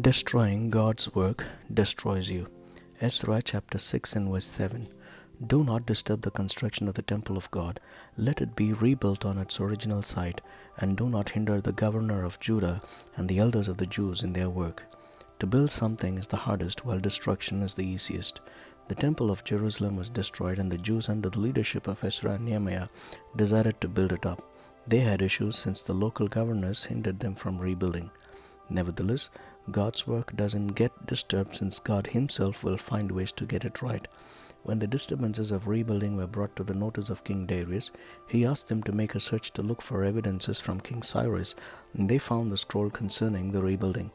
Destroying God's work destroys you. Ezra chapter 6 and verse 7. Do not disturb the construction of the temple of God. Let it be rebuilt on its original site, and do not hinder the governor of Judah and the elders of the Jews in their work. To build something is the hardest, while destruction is the easiest. The temple of Jerusalem was destroyed, and the Jews, under the leadership of Ezra and Nehemiah, decided to build it up. They had issues since the local governors hindered them from rebuilding. Nevertheless, God's work doesn't get disturbed, since God Himself will find ways to get it right. When the disturbances of rebuilding were brought to the notice of King Darius, he asked them to make a search to look for evidences from King Cyrus, and they found the scroll concerning the rebuilding.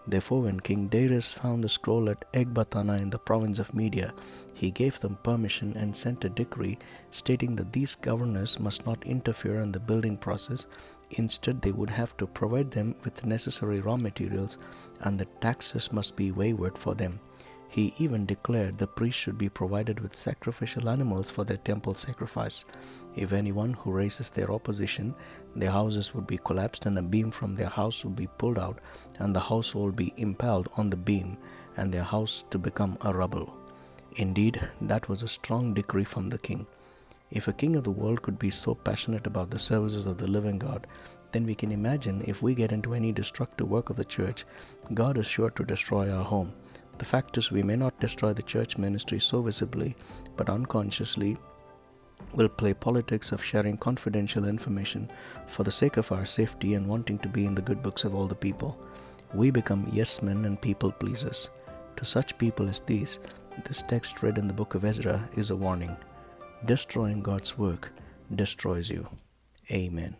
Therefore, when King Darius found the scroll at Ecbatana in the province of Media, he gave them permission and sent a decree stating that these governors must not interfere in the building process. Instead, they would have to provide them with necessary raw materials, and the taxes must be waived for them. He even declared the priests should be provided with sacrificial animals for their temple sacrifice. If anyone who raises their opposition, their houses would be collapsed, and a beam from their house would be pulled out, and the house would be impaled on the beam, and their house to become a rubble. Indeed, that was a strong decree from the king. If a king of the world could be so passionate about the services of the living God, then we can imagine if we get into any destructive work of the church, God is sure to destroy our home. The fact is, we may not destroy the church ministry so visibly, but unconsciously will play politics of sharing confidential information for the sake of our safety and wanting to be in the good books of all the people. We become yes men and people pleasers. To such people as these, this text read in the book of Ezra is a warning. Destroying God's work destroys you. Amen.